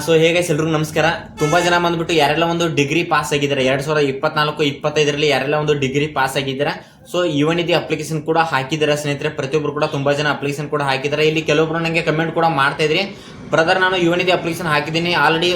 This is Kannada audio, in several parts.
ಸೊ ಹೇಗೆ ಎಲ್ರಿಗೂ ನಮಸ್ಕಾರ. ತುಂಬಾ ಜನ ಬಂದ್ಬಿಟ್ಟು ಯಾರೆಲ್ಲ ಒಂದು ಡಿಗ್ರಿ ಪಾಸ್ ಆಗಿದ್ದಾರೆ 2024-25 ಯಾರೆಲ್ಲ ಒಂದು ಡಿಗ್ರಿ ಪಾಸ್ ಆಗಿದ್ದಾರೆ. ಸೊ ಯುವನಿಧಿ ಅಪ್ಲಿಕೇಶನ್ ಕೂಡ ಹಾಕಿದ್ದಾರೆ ಸ್ನೇಹಿತರೆ. ಪ್ರತಿಯೊಬ್ಬರು ಕೂಡ ತುಂಬಾ ಜನ ಅಪ್ಲಿಕೇಶನ್ ಕೂಡ ಹಾಕಿದ್ದಾರೆ. ಇಲ್ಲಿ ಕೆಲವೊಬ್ರು ನನಗೆ ಕಮೆಂಟ್ ಕೂಡ ಮಾಡ್ತಾ ಇದ್ರಿ, ಬ್ರದರ್ ನಾನು ಯುವನಿಧಿ ಅಪ್ಲಿಕೇಶನ್ ಹಾಕಿದ್ದೀನಿ, ಆಲ್ರೆಡಿ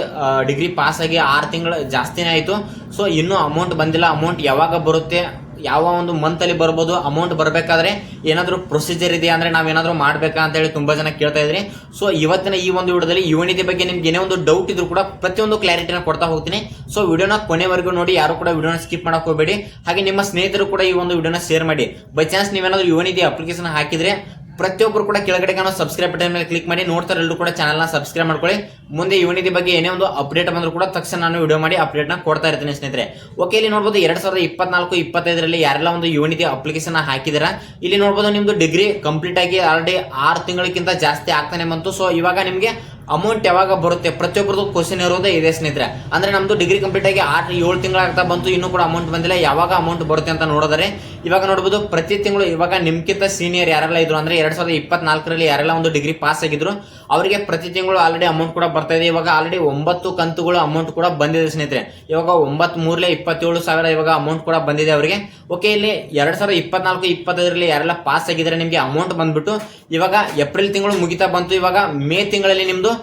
ಡಿಗ್ರಿ ಪಾಸ್ ಆಗಿ 6 ತಿಂಗಳು ಜಾಸ್ತಿನೇ ಆಯಿತು. ಸೊ ಇನ್ನೂ ಅಮೌಂಟ್ ಬಂದಿಲ್ಲ, ಅಮೌಂಟ್ ಯಾವಾಗ ಬರುತ್ತೆ, ಯಾವ ಒಂದು ಮಂತ್ ಅಲ್ಲಿ ಬರ್ಬೋದು, ಅಮೌಂಟ್ ಬರಬೇಕಾದ್ರೆ ಏನಾದರೂ ಪ್ರೊಸೀಜರ್ ಇದೆಯಾ ಅಂದ್ರೆ ನಾವೇನಾದ್ರೂ ಮಾಡ್ಬೇಕಾ ಅಂತ ಹೇಳಿ ತುಂಬಾ ಜನ ಕೇಳ್ತಾ ಇದ್ರಿ. ಸೊ ಇವತ್ತಿನ ಈ ಒಂದು ವಿಡಿಯೋದಲ್ಲಿ ಯುವನಿಧಿ ಬಗ್ಗೆ ನಿಮ್ಗೆ ಏನೇ ಒಂದು ಡೌಟ್ ಇದ್ರು ಕೂಡ ಪ್ರತಿಯೊಂದು ಕ್ಲಾರಿಟಿನ ಕೊಡ್ತಾ ಹೋಗ್ತೀನಿ. ಸೊ ವಿಡಿಯೋನ ಕೊನೆವರೆಗೂ ನೋಡಿ, ಯಾರು ಕೂಡ ವಿಡಿಯೋನ ಸ್ಕಿಪ್ ಮಾಡಕ್ ಹೋಗಬೇಡಿ. ಹಾಗೆ ನಿಮ್ಮ ಸ್ನೇಹಿತರು ಕೂಡ ಈ ಒಂದು ವಿಡಿಯೋನ ಶೇರ್ ಮಾಡಿ. ಬೈ ಚಾನ್ಸ್ ನೀವೇನಾದ್ರೂ ಯುವನಿಧಿ ಅಪ್ಲಿಕೇಶನ್ ಹಾಕಿದ್ರೆ ಪ್ರತಿಯೊಬ್ಬರು ಕೂಡ ಕೆಳಗಡೆ ಕಾಣೋ ಸಬ್ಸ್ಕ್ರೈಬ್ ಬಟನ್ ಮೇಲೆ ಕ್ಲಿಕ್ ಮಾಡಿ ನೋಡ್ತಾರೆ, ಎಲ್ಲರೂ ಕೂಡ ಚಾನಲ್ನ ಸಬ್ಸ್ಕ್ರೈಬ್ ಮಾಡ್ಕೊಳ್ಳಿ. ಮುಂದೆ ಯುವನಿಧಿ ಬಗ್ಗೆ ಏನೇ ಒಂದು ಅಪ್ಡೇಟ್ ಬಂದರೂ ಕೂಡ ತಕ್ಷಣ ನಾನು ವಿಡಿಯೋ ಮಾಡಿ ಅಪ್ಡೇಟ್ನ ಕೊಡ್ತಾ ಇರ್ತೀನಿ ಸ್ನೇಹಿತರೆ. ಓಕೆ, ಇಲ್ಲಿ ನೋಡ್ಬೋದು 2024-25 ಯಾರೆಲ್ಲ ಒಂದು ಯುವನಿಧಿ ಅಪ್ಲಿಕೇಶನ್ ಹಾಕಿದಾರ, ಇಲ್ಲಿ ನೋಡ್ಬೋದು ನಿಮ್ದು ಡಿಗ್ರಿ ಕಂಪ್ಲೀಟ್ ಆಗಿ ಆಲ್ರೆಡಿ 6 ತಿಂಗಳಿಗಿಂತ ಜಾಸ್ತಿ ಆಗ್ತಾನೆ ಬಂತು. ಸೊ ಇವಾಗ ನಿಮಗೆ ಅಮೌಂಟ್ ಯಾವಾಗ ಬರುತ್ತೆ, ಪ್ರತಿಯೊಬ್ಬರದು ಕ್ವಶನ್ ಇರೋದೇ ಇದೆ ಸ್ನೇಹಿತರೆ. ಅಂದ್ರೆ ನಮ್ದು ಡಿಗ್ರಿ ಕಂಪ್ಲೀಟ್ ಆಗಿ 6-7 ತಿಂಗಳಾಗ್ತಾ ಬಂತು, ಇನ್ನೂ ಕೂಡ ಅಮೌಂಟ್ ಬಂದಿಲ್ಲ, ಯಾವಾಗ ಅಮೌಂಟ್ ಬರುತ್ತೆ ಅಂತ ನೋಡಿದರೆ ಇವಾಗ ನೋಡಬಹುದು ಪ್ರತಿ ತಿಂಗಳು ಇವಾಗ ನಿಮ್ಗಿಂತ ಸೀನಿಯರ್ ಯಾರೆಲ್ಲ ಇದ್ರು ಅಂದ್ರೆ 2024 ಯಾರೆಲ್ಲ ಒಂದು ಡಿಗ್ರಿ ಪಾಸ್ ಆಗಿದ್ರು ಅವರಿಗೆ ಪ್ರತಿ ತಿಂಗಳು ಆಲ್ರೆಡಿ ಅಮೌಂಟ್ ಕೂಡ ಬರ್ತಾ ಇದೆ. ಇವಾಗ ಆಲ್ರೆಡಿ 9 ಕಂತುಗಳು ಅಮೌಂಟ್ ಕೂಡ ಬಂದಿದೆ ಸ್ನೇಹಿತರೆ. ಇವಾಗ 9/3/27,000 ಇವಾಗ ಅಮೌಂಟ್ ಕೂಡ ಬಂದಿದೆ ಅವರಿಗೆ. ಓಕೆ, ಇಲ್ಲಿ 2024-25 ಯಾರೆಲ್ಲ ಪಾಸ್ ಆಗಿದ್ದಾರೆ ನಿಮ್ಗೆ ಅಮೌಂಟ್ ಬಂದ್ಬಿಟ್ಟು ಇವಾಗ ಏಪ್ರಿಲ್ ತಿಂಗಳು ಮುಗಿತಾ ಬಂತು. ಇವಾಗ ಮೇ ತಿಂಗಳಲ್ಲಿ ನಿಮ್ದು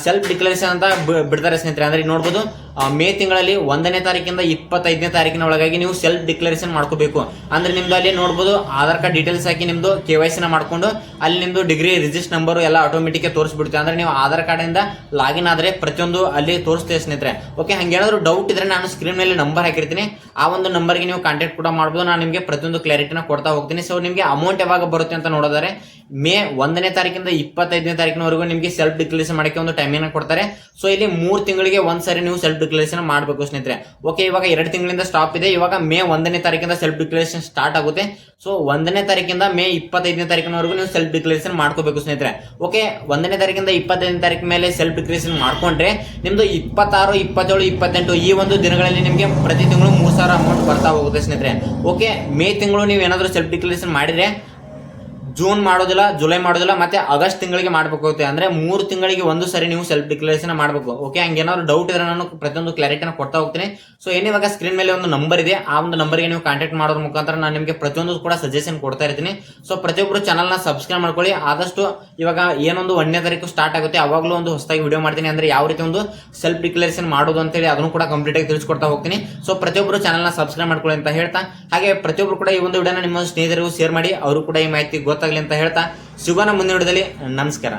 ಸೆಲ್ಫ್ ಡಿಕ್ಲರೇಷನ್ ಅಂತ ಬಿಡ್ತಾರೆ ಸ್ನೇಹಿತರೆ. ಅಂದ್ರೆ ನೋಡ್ಬೋದು ಮೇ ತಿಂಗಳಲ್ಲಿ 1ನೇ ತಾರೀಕಿಂದ 25ನೇ ತಾರೀಕಿನ ಒಳಗಾಗಿ ನೀವು ಸೆಲ್ಫ್ ಡಿಕ್ಲರೇಷನ್ ಮಾಡ್ಕೋಬೇಕು. ಅಂದ್ರೆ ನಿಮ್ದು ಅಲ್ಲಿ ನೋಡ್ಬೋದು ಆಧಾರ್ ಕಾರ್ಡ್ ಡೀಟೇಲ್ಸ್ ಹಾಕಿ ನಿಮ್ದು KYC ನ ಮಾಡ್ಕೊಂಡು ಅಲ್ಲಿ ನಿಮ್ದು ಡಿಗ್ರಿ ರಿಜಿಸ್ಟರ್ ನಂಬರ್ ಎಲ್ಲ ಆಟೋಮೆಟಿಕ್ ತೋರಿಸ್ಬಿಡುತ್ತೆ. ಅಂದ್ರೆ ನೀವು ಆಧಾರ್ ಕಾರ್ಡ್ ಇಂದ ಲಾಗಿನ್ ಆದ್ರೆ ಪ್ರತಿಯೊಂದು ಅಲ್ಲಿ ತೋರಿಸ್ತೇವೆ ಸ್ನೇಹಿತರೆ. ಓಕೆ, ಹಂಗೇನಾದ್ರು ಡೌಟ್ ಇದ್ರೆ ನಾನು ಸ್ಕ್ರೀನ್ ಮೇಲೆ ನಂಬರ್ ಹಾಕಿರ್ತೀನಿ, ಆ ಒಂದು ನಂಬರ್ಗೆ ನೀವು ಕಾಂಟ್ಯಾಕ್ಟ್ ಕೂಡ ಮಾಡ್ಬೋದು. ನಾನು ನಿಮಗೆ ಪ್ರತಿಯೊಂದು ಕ್ಲಾರಿಟಿನ ಕೊಡ್ತಾ ಹೋಗ್ತೀನಿ. ಸೊ ನಿಮಗೆ ಅಮೌಂಟ್ ಯಾವಾಗ ಬರುತ್ತೆ ಅಂತ ನೋಡಿದರೆ ಮೇ 1ನೇ ತಾರೀಕಿಂದ 25ನೇ ತಾರೀಕಿನವರೆಗೂ ನಿಮಗೆ ಸೆಲ್ಫ್ ಡಿಕ್ಲರೇಷನ್ ಮಾಡಕ್ಕೆ ಒಂದು ಟೈಮಿಂಗ್ ಕೊಡ್ತಾರೆ. ಸೊ ಇಲ್ಲಿ 3 ತಿಂಗಳಿಗೆ ಒಂದ್ಸರಿ ನೀವು ಸೆಲ್ಫ್ ಡಿಕ್ಲರೇಷನ್ ಮಾಡಬೇಕು ಸ್ನೇಹಿತರೆ. ಓಕೆ, ಇವಾಗ 2 ತಿಂಗಳಿಂದ ಸ್ಟಾಪ್ ಇದೆ. ಇವಾಗ ಮೇ 1ನೇ ತಾರೀಕಿಂದ ಸೆಲ್ಫ್ ಡಿಕ್ಲರೇಷನ್ ಸ್ಟಾರ್ಟ್ ಆಗುತ್ತೆ. ಸೊ 1ನೇ ತಾರೀಕಿಂದ ಮೇ 25ನೇ ತಾರೀಕಿನವರೆಗೂ ನೀವು ಸೆಲ್ಫ್ ಡಿಕ್ಲರೇಷನ್ ಮಾಡ್ಕೋಬೇಕು ಸ್ನೇಹಿತರೆ. ಓಕೆ, 1ನೇ ತಾರೀಕಿಂದ 25ನೇ ತಾರೀಕು ಮೇಲೆ ಸೆಲ್ಫ್ ಡಿಕ್ಲರೇಷನ್ ಮಾಡ್ಕೊಂಡ್ರೆ ನಿಮ್ದು 26, 27, 28 ಈ ಒಂದು ದಿನಗಳಲ್ಲಿ ನಿಮಗೆ ಪ್ರತಿ ತಿಂಗಳು 3,000 ಅಮೌಂಟ್ ಬರ್ತಾ ಹೋಗುತ್ತೆ ಸ್ನೇಹಿತರೆ. ಓಕೆ, ಮೇ ತಿಂಗಳು ನೀವು ಏನಾದರೂ ಸೆಲ್ಫ್ ಡಿಕ್ಲರೇಷನ್ ಮಾಡಿದ್ರೆ ಜೂನ್ ಮಾಡೋದಿಲ್ಲ, ಜುಲೈ ಮಾಡೋದಿಲ್ಲ, ಮತ್ತೆ ಆಗಸ್ಟ್ ತಿಂಗಳಿಗೆ ಮಾಡಬೇಕಾಗುತ್ತೆ. ಅಂದ್ರೆ 3 ತಿಂಗಳಿಗೆ ಒಂದು ಸರಿ ನೀವು ಸೆಲ್ಫ್ ಡಿಕ್ಲರೇಷನ್ ಮಾಡಬೇಕು. ಓಕೆ, ಹಂಗೇನಾದ್ರು ಡೌಟ್ ಇದ್ರೆ ನಾನು ಪ್ರತಿಯೊಂದು ಕ್ಲಾರಿಟಿನ ಕೊಡ್ತಾ ಹೋಗ್ತೀನಿ. ಸೊ ಏನಿವಾಗ ಸ್ಕ್ರೀನ್ ಮೇಲೆ ಒಂದು ನಂಬರ್ ಇದೆ, ಆ ಒಂದು ನಂಬರ್ಗೆ ನೀವು ಕಾಂಟ್ಯಾಕ್ಟ್ ಮಾಡೋದ್ರ ಮುಖಾಂತರ ನಾನು ನಿಮಗೆ ಪ್ರತಿಯೊಂದು ಕೂಡ ಸಜೆಷನ್ ಕೊಡ್ತಾ ಇರ್ತೀನಿ. ಸೊ ಪ್ರತಿಯೊಬ್ಬರು ಚಾನಲ್ನ ಸಬ್ಸ್ಕ್ರೈಬ್ ಮಾಡ್ಕೊಳ್ಳಿ. ಆದಷ್ಟು ಇವಾಗ ಏನೊಂದು 1ನೇ ತಾರೀಕು ಸ್ಟಾರ್ಟ್ ಆಗುತ್ತೆ ಅವಾಗಲೂ ಒಂದು ಹೊಸದಾಗಿ ವಿಡಿಯೋ ಮಾಡ್ತೀನಿ, ಅಂದ್ರೆ ಯಾವ ರೀತಿ ಒಂದು ಸೆಲ್ಫ್ ಡಿಕ್ಲರೇಷನ್ ಮಾಡೋದು ಅಂತೇಳಿ ಅದನ್ನು ಕೂಡ ಕಂಪ್ಲೀಟ್ ಆಗಿ ತಿಳಿಸ್ಕೊಡ್ತಾ ಹೋಗ್ತೀನಿ. ಸೊ ಪ್ರತಿಯೊಬ್ಬರು ಚಾನಲ್ನ ಸಬ್ಸ್ಕ್ರೈಬ್ ಮಾಡ್ಕೊಳ್ಳಿ ಅಂತ ಹೇಳ್ತಾ, ಹಾಗೆ ಪ್ರತಿಯೊಬ್ಬರು ಕೂಡ ಈ ಒಂದು ವಿಡಿಯೋನ ನಿಮ್ಮ ಸ್ನೇಹಿತರಿಗೂ ಶೇರ್ ಮಾಡಿ, ಅವರು ಕೂಡ ಈ ಮಾಹಿತಿ ಗೊತ್ತಾಗಲಿ ಅಂತ ಹೇಳ್ತಾ ಸಿಗೋಣ ಮುಂದಿನ ವಿಡಿಯೋದಲ್ಲಿ. ನಮಸ್ಕಾರ.